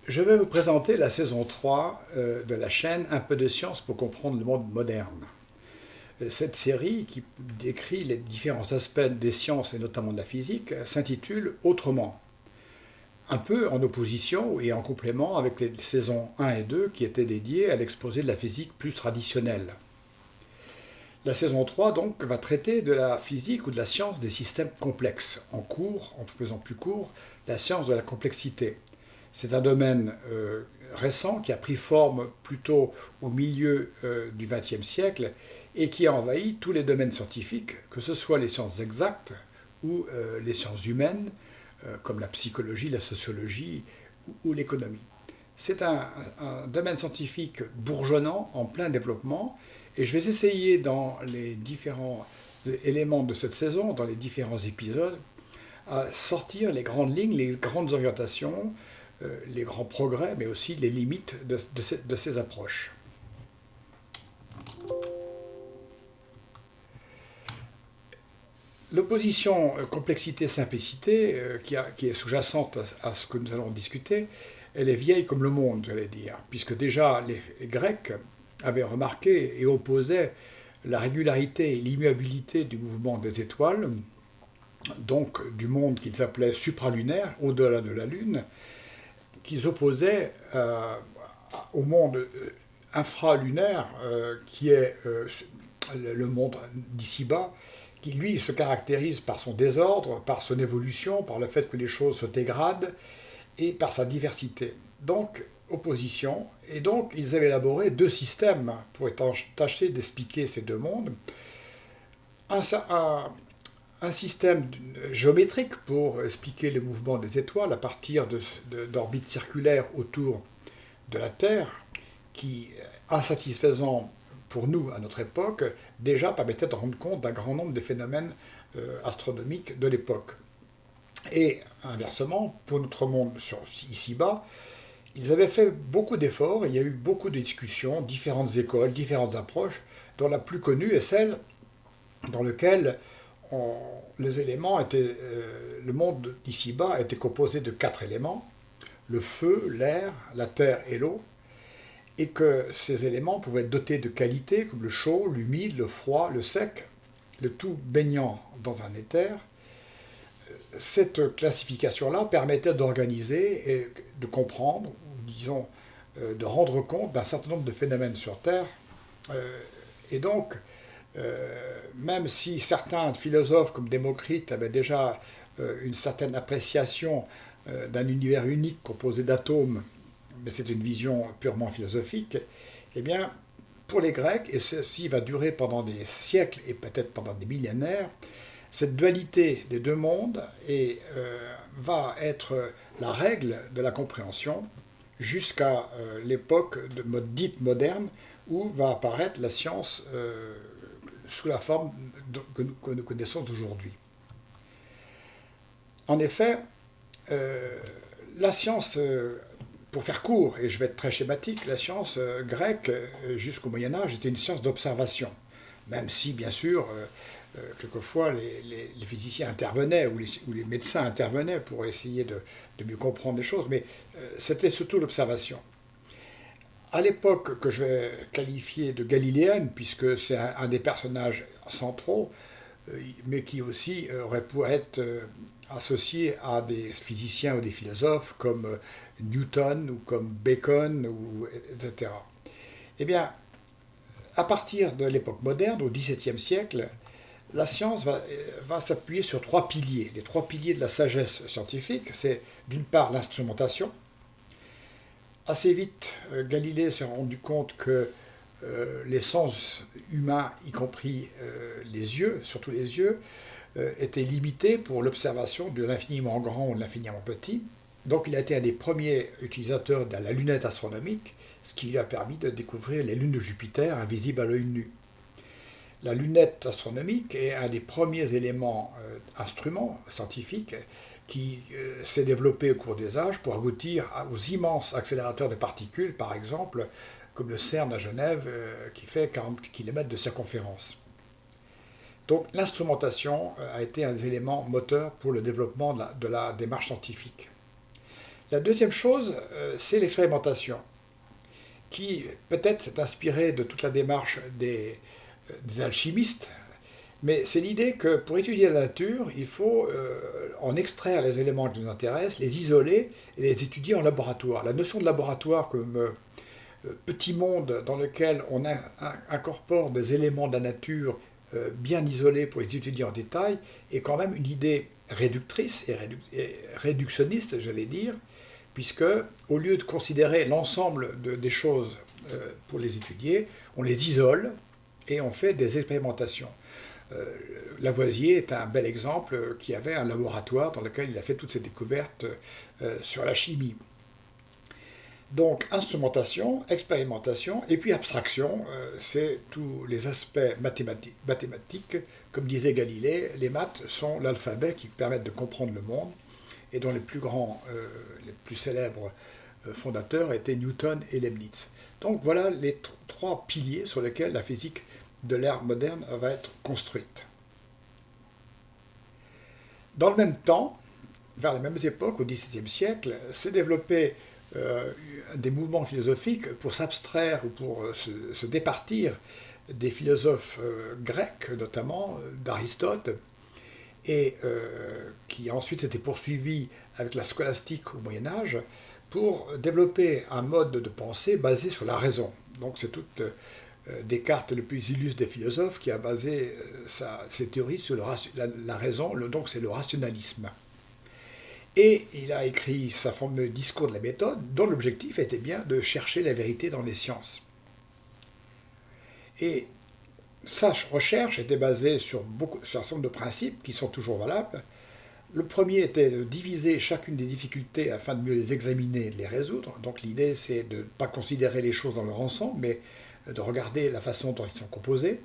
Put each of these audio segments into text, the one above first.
Je vais vous présenter la saison 3 de la chaîne Un peu de science pour comprendre le monde moderne. Cette série, qui décrit les différents aspects des sciences et notamment de la physique, s'intitule Autrement, un peu en opposition et en complément avec les saisons 1 et 2 qui étaient dédiées à l'exposé de la physique plus traditionnelle. La saison 3 donc va traiter de la physique ou de la science des systèmes complexes, en faisant plus court, la science de la complexité. C'est un domaine récent qui a pris forme plutôt au milieu du XXe siècle et qui a envahi tous les domaines scientifiques, que ce soit les sciences exactes ou les sciences humaines, comme la psychologie, la sociologie ou l'économie. C'est un domaine scientifique bourgeonnant, en plein développement, et je vais essayer dans les différents éléments de cette saison, dans les différents épisodes, à sortir les grandes lignes, les grandes orientations, les grands progrès, mais aussi les limites de ces approches. L'opposition complexité-simplicité, qui est sous-jacente à ce que nous allons discuter, elle est vieille comme le monde, j'allais dire, puisque déjà les Grecs avaient remarqué et opposaient la régularité et l'immuabilité du mouvement des étoiles, donc du monde qu'ils appelaient supralunaire, au-delà de la Lune, qu'ils opposaient au monde infralunaire, qui est le monde d'ici-bas, qui lui se caractérise par son désordre, par son évolution, par le fait que les choses se dégradent et par sa diversité. Donc, opposition. Et donc, ils avaient élaboré deux systèmes pour tâcher d'expliquer ces deux mondes. Un, un, un système géométrique pour expliquer le mouvement des étoiles à partir d'orbites circulaires autour de la Terre, qui, insatisfaisant pour nous à notre époque, déjà permettait de rendre compte d'un grand nombre de phénomènes astronomiques de l'époque. Et inversement, pour notre monde ici-bas, ils avaient fait beaucoup d'efforts, il y a eu beaucoup de discussions, différentes écoles, différentes approches, dont la plus connue est celle dans laquelle les éléments étaient, le monde ici-bas était composé de 4 éléments, le feu, l'air, la terre et l'eau, et que ces éléments pouvaient être dotés de qualités comme le chaud, l'humide, le froid, le sec, le tout baignant dans un éther. Cette classification-là permettait d'organiser et de comprendre, ou disons, de rendre compte d'un certain nombre de phénomènes sur Terre. Et donc, même si certains philosophes comme Démocrite avaient déjà une certaine appréciation d'un univers unique composé d'atomes, mais c'est une vision purement philosophique, eh bien, pour les Grecs, et ceci va durer pendant des siècles et peut-être pendant des millénaires, cette dualité des deux mondes va être la règle de la compréhension jusqu'à l'époque dite moderne où va apparaître la science sous la forme que nous connaissons aujourd'hui. En effet, la science, pour faire court, et je vais être très schématique, la science grecque jusqu'au Moyen-Âge était une science d'observation, même si, bien sûr, quelquefois les physiciens intervenaient ou les médecins intervenaient pour essayer de mieux comprendre les choses, mais c'était surtout l'observation. À l'époque que je vais qualifier de galiléenne, puisque c'est un des personnages centraux, mais qui aussi aurait pu être associé à des physiciens ou des philosophes comme Newton ou comme Bacon, etc. Eh bien, à partir de l'époque moderne, au XVIIe siècle, la science va s'appuyer sur 3 piliers. Les 3 piliers de la sagesse scientifique, c'est d'une part l'instrumentation. Assez vite, Galilée s'est rendu compte que les sens humains, y compris les yeux, surtout les yeux, étaient limités pour l'observation de l'infiniment grand ou de l'infiniment petit. Donc il a été un des premiers utilisateurs de la lunette astronomique, ce qui lui a permis de découvrir les lunes de Jupiter invisibles à l'œil nu. La lunette astronomique est un des premiers éléments instruments scientifiques qui s'est développé au cours des âges pour aboutir aux immenses accélérateurs de particules, par exemple, comme le CERN à Genève, qui fait 40 km de circonférence. Donc l'instrumentation a été un des éléments moteurs pour le développement de la démarche scientifique. La deuxième chose, c'est l'expérimentation, qui peut-être s'est inspirée de toute la démarche des alchimistes, mais c'est l'idée que pour étudier la nature, il faut en extraire les éléments qui nous intéressent, les isoler et les étudier en laboratoire. La notion de laboratoire comme petit monde dans lequel on incorpore des éléments de la nature bien isolés pour les étudier en détail est quand même une idée réductrice et réductionniste, j'allais dire, puisque au lieu de considérer l'ensemble des choses pour les étudier, on les isole et on fait des expérimentations. Lavoisier est un bel exemple qui avait un laboratoire dans lequel il a fait toutes ses découvertes sur la chimie. Donc instrumentation, expérimentation et puis abstraction, c'est tous les aspects mathématiques. Comme disait Galilée, les maths sont l'alphabet qui permettent de comprendre le monde et dont les plus grands, les plus célèbres fondateurs étaient Newton et Leibniz. Donc voilà les trois piliers sur lesquels la physique de l'ère moderne va être construite. Dans le même temps, vers les mêmes époques, au XVIIe siècle, s'est développé des mouvements philosophiques pour s'abstraire ou pour se départir des philosophes grecs, notamment d'Aristote, et qui ensuite s'était poursuivi avec la scolastique au Moyen-Âge, pour développer un mode de pensée basé sur la raison. Donc c'est tout Descartes, le plus illustre des philosophes, qui a basé ses théories sur la raison, donc c'est le rationalisme. Et il a écrit sa fameux discours de la méthode, dont l'objectif était bien de chercher la vérité dans les sciences. Et sa recherche était basée sur un certain nombre de principes qui sont toujours valables. Le premier était de diviser chacune des difficultés afin de mieux les examiner et de les résoudre. Donc l'idée, c'est de ne pas considérer les choses dans leur ensemble, mais de regarder la façon dont ils sont composés.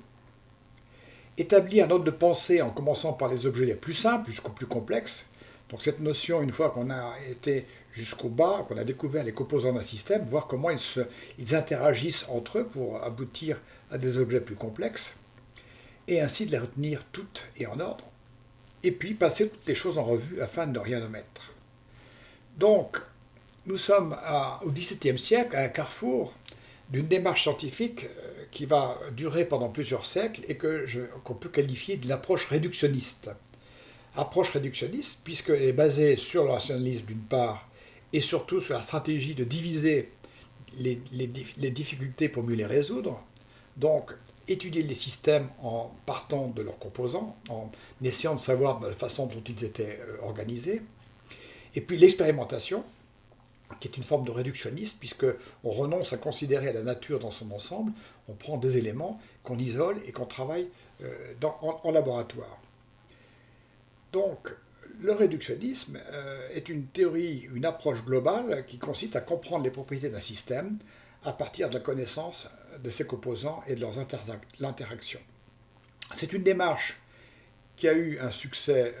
Établir un ordre de pensée en commençant par les objets les plus simples jusqu'aux plus complexes. Donc cette notion, une fois qu'on a été jusqu'au bas, qu'on a découvert les composants d'un système, voir comment ils interagissent entre eux pour aboutir à des objets plus complexes, et ainsi de les retenir toutes et en ordre, et puis passer toutes les choses en revue afin de ne rien omettre. Donc, nous sommes au XVIIe siècle, à un carrefour d'une démarche scientifique qui va durer pendant plusieurs siècles et qu'on peut qualifier d'une approche réductionniste. Approche réductionniste puisqu'elle est basée sur le rationalisme d'une part et surtout sur la stratégie de diviser les difficultés pour mieux les résoudre. Donc, étudier les systèmes en partant de leurs composants, en essayant de savoir la façon dont ils étaient organisés. Et puis l'expérimentation, qui est une forme de réductionnisme, puisqu'on renonce à considérer la nature dans son ensemble, on prend des éléments qu'on isole et qu'on travaille en laboratoire. Donc, le réductionnisme est une théorie, une approche globale qui consiste à comprendre les propriétés d'un système à partir de la connaissance de ses composants et de leurs interactions. C'est une démarche qui a eu un succès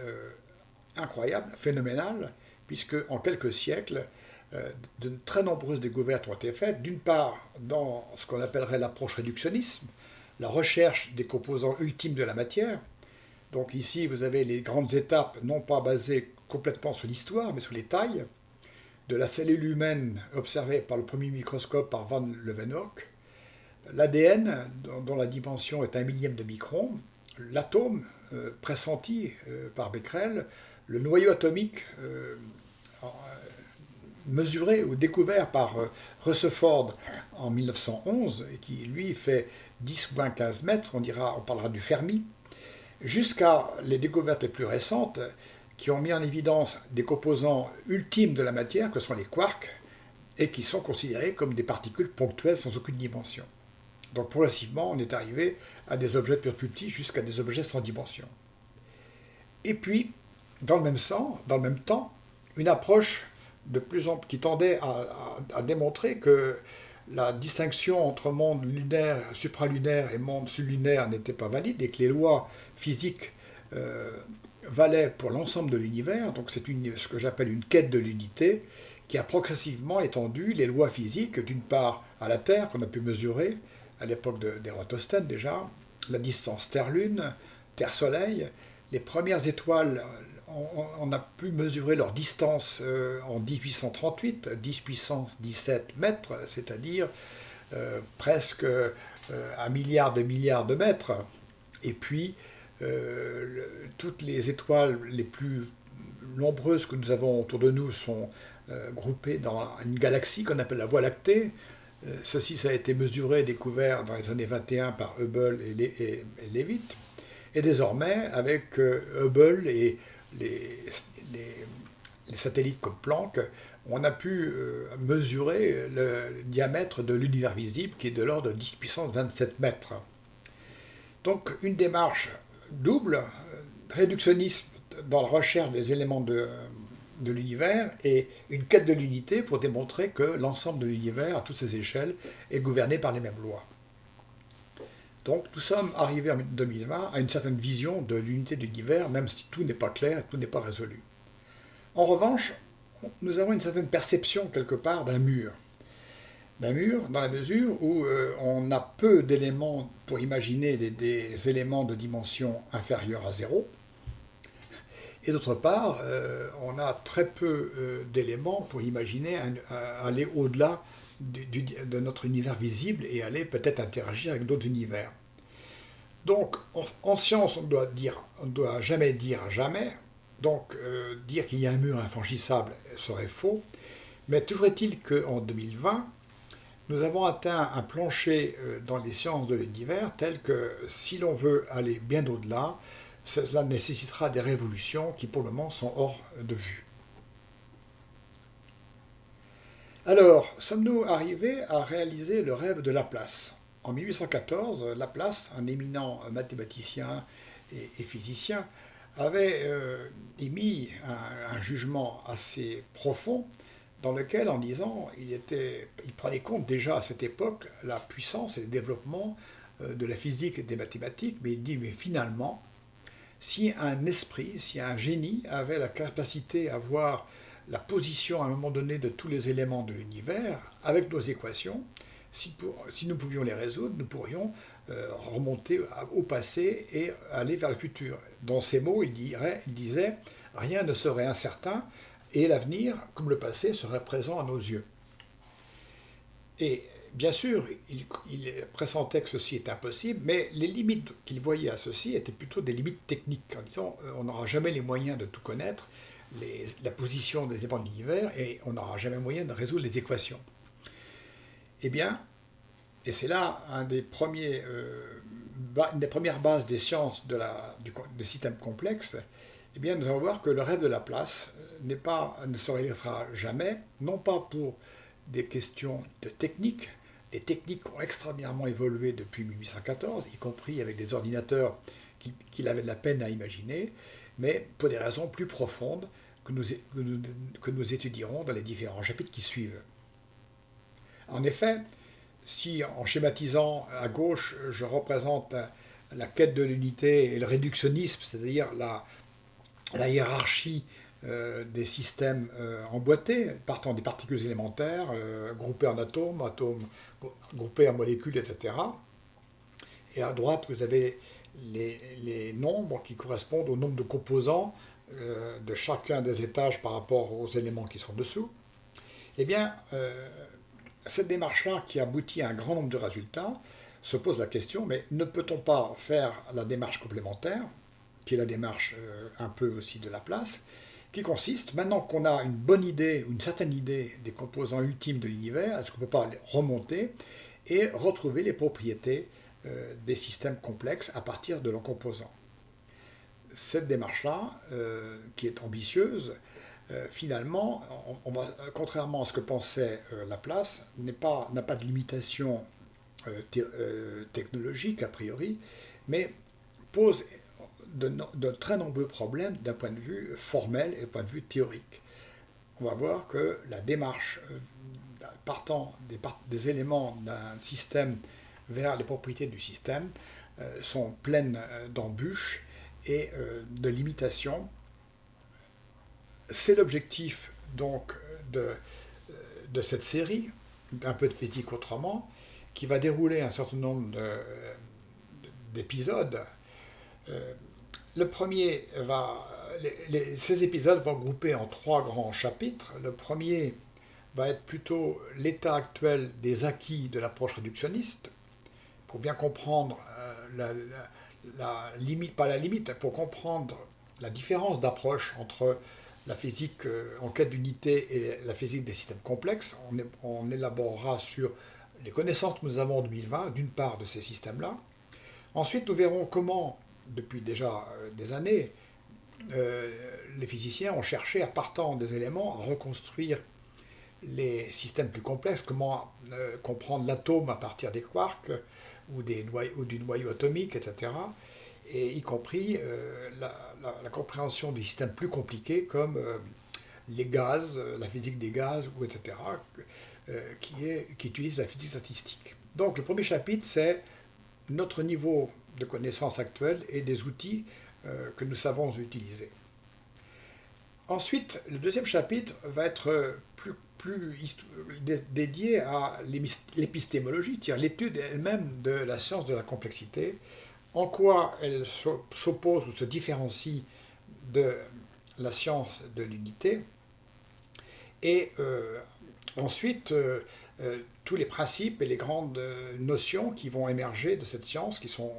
incroyable, phénoménal, puisque en quelques siècles, de très nombreuses découvertes ont été faites, d'une part dans ce qu'on appellerait l'approche réductionnisme, la recherche des composants ultimes de la matière. Donc ici, vous avez les grandes étapes, non pas basées complètement sur l'histoire, mais sur les tailles, de la cellule humaine observée par le premier microscope par Van Leeuwenhoek, l'ADN, dont la dimension est 1/1000 de micron, l'atome, pressenti par Becquerel, le noyau atomique, mesuré ou découvert par Rutherford en 1911, et qui lui fait 10 ou 15 mètres, on parlera du Fermi, jusqu'à les découvertes les plus récentes qui ont mis en évidence des composants ultimes de la matière, que sont les quarks, et qui sont considérés comme des particules ponctuelles sans aucune dimension. Donc progressivement, on est arrivé à des objets de plus petits jusqu'à des objets sans dimension. Et puis, dans le même temps, une approche de plus en plus qui tendait à démontrer que la distinction entre monde lunaire, supralunaire et monde sublunaire n'était pas valide et que les lois physiques valaient pour l'ensemble de l'univers. Donc c'est ce que j'appelle une quête de l'unité qui a progressivement étendu les lois physiques, d'une part à la Terre, qu'on a pu mesurer à l'époque d'Ératosthène déjà, la distance Terre-Lune, Terre-Soleil, les premières étoiles on a pu mesurer leur distance en 1838, 10 puissance 17 mètres, c'est-à-dire presque 1 milliard de mètres. Et puis, toutes les étoiles les plus nombreuses que nous avons autour de nous sont groupées dans une galaxie qu'on appelle la Voie lactée. Ceci, ça a été mesuré et découvert dans les années 21 par Hubble et Leavitt. Et désormais, avec Hubble et les satellites comme Planck, on a pu mesurer le diamètre de l'univers visible qui est de l'ordre de 10 puissance 27 mètres. Donc une démarche double, réductionnisme dans la recherche des éléments de l'univers et une quête de l'unité pour démontrer que l'ensemble de l'univers, à toutes ses échelles, est gouverné par les mêmes lois. Donc nous sommes arrivés en 2020 à une certaine vision de l'unité de l'univers, même si tout n'est pas clair et tout n'est pas résolu. En revanche, nous avons une certaine perception quelque part d'un mur. D'un mur dans la mesure où on a peu d'éléments pour imaginer des éléments de dimension inférieure à 0. Et d'autre part, on a très peu d'éléments pour imaginer aller au-delà de notre univers visible et aller peut-être interagir avec d'autres univers. Donc, en science, on ne doit jamais dire jamais. Donc, dire qu'il y a un mur infranchissable serait faux. Mais toujours est-il qu'en 2020, nous avons atteint un plancher dans les sciences de l'univers tel que si l'on veut aller bien au-delà, cela nécessitera des révolutions qui pour le moment sont hors de vue. Alors, sommes-nous arrivés à réaliser le rêve de Laplace? En 1814, Laplace, un éminent mathématicien et physicien, avait émis un jugement assez profond dans lequel, en disant, il prenait compte déjà à cette époque la puissance et le développement de la physique et des mathématiques, mais il dit, mais finalement, si un esprit, si un génie avait la capacité à voir la position à un moment donné de tous les éléments de l'univers, avec nos équations, si nous pouvions les résoudre, nous pourrions remonter au passé et aller vers le futur. Dans ces mots, il disait « Rien ne serait incertain et l'avenir, comme le passé, serait présent à nos yeux. » Et bien sûr, il pressentait que ceci était impossible, mais les limites qu'il voyait à ceci étaient plutôt des limites techniques, en disant on n'aura jamais les moyens de tout connaître, la position des éléments de l'univers, et on n'aura jamais moyen de résoudre les équations. Eh bien, et c'est là une des premières bases des sciences des systèmes complexes, eh bien, nous allons voir que le rêve de Laplace ne se réalisera jamais, non pas pour des questions de technique. Les techniques ont extraordinairement évolué depuis 1814, y compris avec des ordinateurs qu'il avait de la peine à imaginer, mais pour des raisons plus profondes que nous étudierons dans les différents chapitres qui suivent. En effet, si en schématisant à gauche, je représente la quête de l'unité et le réductionnisme, c'est-à-dire la hiérarchie des systèmes emboîtés, partant des particules élémentaires, groupées en atomes, groupées en molécules, etc. Et à droite, vous avez les nombres qui correspondent au nombre de composants de chacun des étages par rapport aux éléments qui sont dessous. Eh bien, cette démarche-là, qui aboutit à un grand nombre de résultats, se pose la question, mais ne peut-on pas faire la démarche complémentaire, qui est la démarche un peu aussi de Laplace, qui consiste, maintenant qu'on a une bonne idée, ou une certaine idée des composants ultimes de l'univers, est-ce qu'on ne peut pas les remonter et retrouver les propriétés des systèmes complexes à partir de leurs composants? Cette démarche-là, qui est ambitieuse, finalement, contrairement à ce que pensait Laplace, n'a pas de limitation technologique a priori, mais pose de très nombreux problèmes d'un point de vue formel et d'un point de vue théorique. On va voir que la démarche partant des éléments d'un système vers les propriétés du système sont pleines d'embûches et de limitations. C'est l'objectif donc de cette série, un peu de physique autrement, qui va dérouler un certain nombre d'épisodes. Le premier va ces épisodes vont grouper en 3 grands chapitres. Le premier va être plutôt l'état actuel des acquis de l'approche réductionniste, pour bien comprendre la limite, pas la limite, pour comprendre la différence d'approche entre la physique en quête d'unité et la physique des systèmes complexes. On élaborera sur les connaissances que nous avons en 2020, d'une part de ces systèmes-là. Ensuite, nous verrons comment, depuis déjà des années, les physiciens ont cherché, à partant des éléments, à reconstruire les systèmes plus complexes, comment comprendre l'atome à partir des quarks ou du noyau atomique, etc. Et y compris la compréhension du système plus compliqué comme les gaz, la physique des gaz, ou etc., qui utilise la physique statistique. Donc le premier chapitre, c'est notre niveau de connaissance actuelle et des outils que nous savons utiliser. Ensuite, le deuxième chapitre va être dédié à l'épistémologie, c'est-à-dire l'étude elle-même de la science de la complexité, en quoi elle s'oppose ou se différencie de la science de l'unité, et ensuite tous les principes et les grandes notions qui vont émerger de cette science, qui sont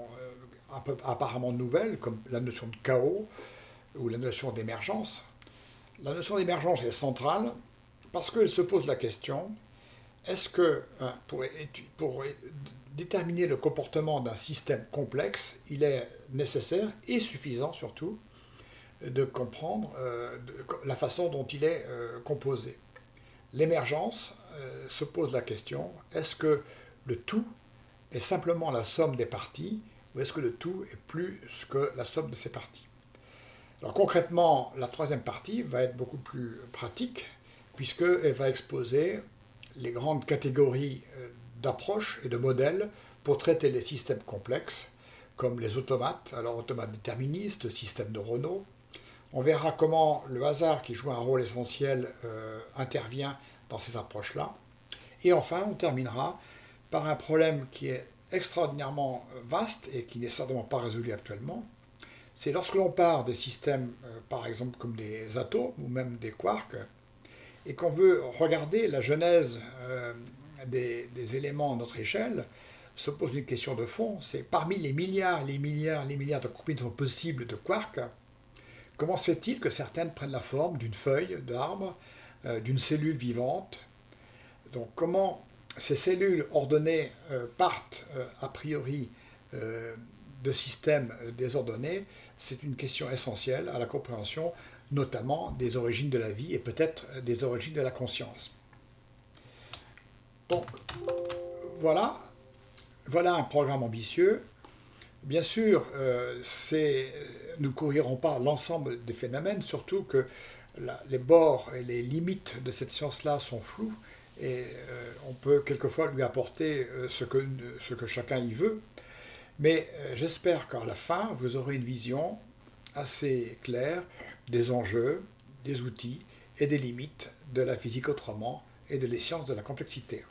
apparemment nouvelles, comme la notion de chaos ou la notion d'émergence. La notion d'émergence est centrale parce qu'elle se pose la question, est-ce que pour déterminer le comportement d'un système complexe, il est nécessaire et suffisant surtout de comprendre la façon dont il est composé. L'émergence se pose la question, est-ce que le tout est simplement la somme des parties ou est-ce que le tout est plus que la somme de ses parties? Alors concrètement, la troisième partie va être beaucoup plus pratique puisqu'elle va exposer les grandes catégories d'approches et de modèles pour traiter les systèmes complexes, comme les automates, alors automates déterministes, systèmes neuronaux. On verra comment le hasard, qui joue un rôle essentiel, intervient dans ces approches-là. Et enfin, on terminera par un problème qui est extraordinairement vaste et qui n'est certainement pas résolu actuellement. C'est lorsque l'on part des systèmes, par exemple comme des atomes ou même des quarks, et qu'on veut regarder la genèse des éléments à notre échelle, se pose une question de fond, c'est parmi les milliards de combinaisons possibles de quarks, comment se fait-il que certaines prennent la forme d'une feuille d'arbre, d'une cellule vivante? Donc comment ces cellules ordonnées partent a priori de systèmes désordonnés, c'est une question essentielle à la compréhension notamment des origines de la vie et peut-être des origines de la conscience. Donc voilà un programme ambitieux. Bien sûr, nous ne couvrirons pas l'ensemble des phénomènes, surtout que les bords et les limites de cette science-là sont floues et on peut quelquefois lui apporter ce que chacun y veut. Mais j'espère qu'à la fin, vous aurez une vision assez claire des enjeux, des outils et des limites de la physique autrement et de les sciences de la complexité.